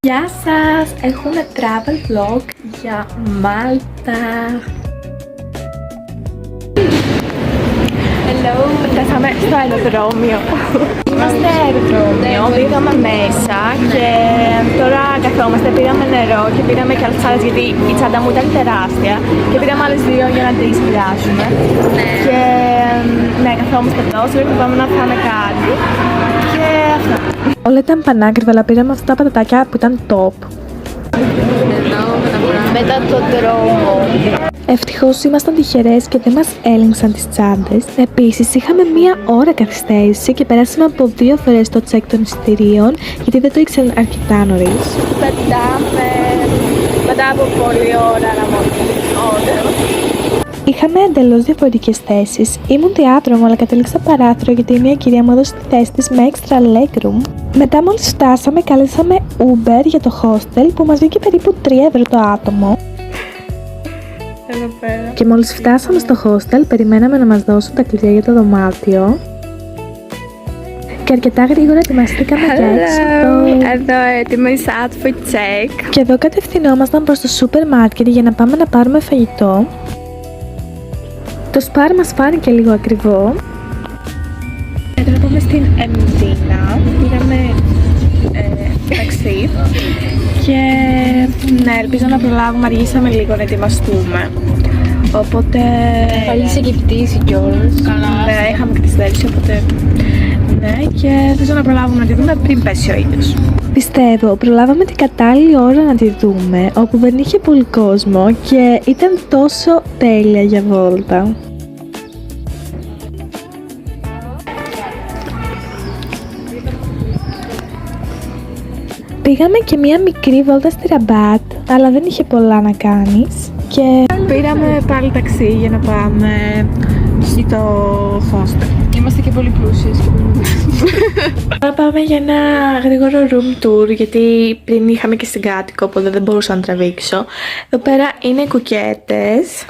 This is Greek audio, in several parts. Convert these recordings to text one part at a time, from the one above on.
Γεια σας! Έχουμε travel vlog για Μάλτα. Hello! Φτάσαμε στο αεροδρόμιο. Είμαστε αεροδρόμιο, πήγαμε μέσα και τώρα καθόμαστε, πήραμε νερό και πήραμε και άλλες άλλες γιατί η τσάντα μου ήταν τεράστια και πήραμε άλλες δύο για να τις πειράσουμε. Και ναι, καθόμαστε εδώ, σήμερα πάμε να φάμε κάτι και αυτό. Όλα ήταν πανάκριβα, αλλά πήραμε αυτά τα πατατάκια που ήταν top. Μετά τον δρόμο. Ευτυχώς ήμασταν τυχερές και δεν μας έλεγξαν τις τσάντες. Επίσης είχαμε μία ώρα καθυστέρηση και περάσαμε από 2 φορές το check των εισιτηρίων γιατί δεν το ήξεραν αρκετά νωρίς. Πετάμε μετά από πολλή ώρα να μόνο. Είχαμε εντελώς διαφορετικές θέσεις. Ήμουν διάδρομο, αλλά κατέληξα παράθυρο γιατί μια κυρία μου έδωσε τη θέση της με extra legroom. Μετά μόλις φτάσαμε, καλέσαμε Uber για το hostel που μας βγήκε περίπου 3 ευρώ το άτομο. Και μόλις φτάσαμε στο hostel, περιμέναμε να μας δώσουν τα κλειδιά για το δωμάτιο. Και αρκετά γρήγορα ετοιμαστήκαμε για έξοδο. Εδώ έτοιμες outfit check. Και εδώ κατευθυνόμασταν προς το σούπερ μάρκετ για να πάμε να πάρουμε φαγητό. Το σπάρ μας φάνηκε λίγο ακριβό. Τώρα πάμε στην Εμβίνα. Πήγαμε ταξί. Και ναι, ελπίζω να προλάβουμε. Αργήσαμε λίγο να ετοιμαστούμε. Οπότε... Πάλι είσαι και πτήση κιόλας. Καλά. Ναι, είχαμε και τη στέλνηση, οπότε... Ναι, και ελπίζω να προλάβουμε να τη δούμε πριν πέσει ο ήλιος. Πιστεύω, προλάβαμε την κατάλληλη ώρα να τη δούμε, όπου δεν είχε πολύ κόσμο και ήταν τόσο τέλεια για βόλτα. Πήγαμε και μία μικρή βόλτα στη Ραμπάτ, αλλά δεν είχε πολλά να κάνεις και πήραμε πάλι ταξί για να πάμε στο hostel. Είμαστε και πολύ πλούσιες. Τώρα πάμε για ένα γρήγορο room tour, γιατί πριν είχαμε και συγκάτοικο, οπότε δεν μπορούσα να τραβήξω. Εδώ πέρα είναι οι κουκέτες.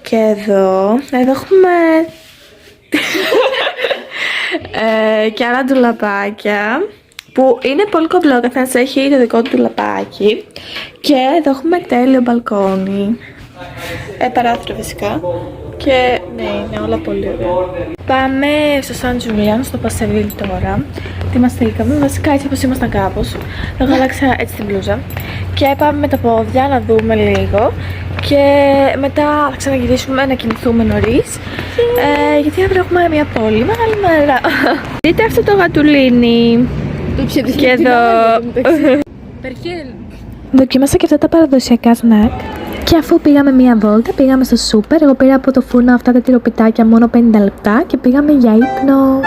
Και εδώ έχουμε και άλλα ντουλαπάκια που είναι πολύ κομπλό, καθένας έχει το δικό του ντουλαπάκι. Και εδώ έχουμε τέλειο μπαλκόνι, παράθυρο φυσικά. Και ναι, είναι όλα πολύ ωραία. Πάμε στο Σαν Τζουλιάν, στο Πασεβίλ τώρα. Ετοιμαστήκαμε, βασικά έτσι όπως ήμασταν κάπως. Εγώ άλλαξα έτσι την μπλούζα. Και πάμε με τα πόδια να δούμε λίγο. Και μετά θα ξαναγυρίσουμε να κοιμηθούμε νωρίς. Γιατί αύριο έχουμε μια πολύ μεγάλη μέρα. Δείτε αυτό το γατουλίνι. Και εδώ. Δοκίμασα και αυτά τα παραδοσιακά σνακ. Και αφού πήγαμε μία βόλτα, πήγαμε στο σούπερ. Εγώ πήρα από το φούρνο αυτά τα τυροπιτάκια μόνο 50 λεπτά και πήγαμε για ύπνο.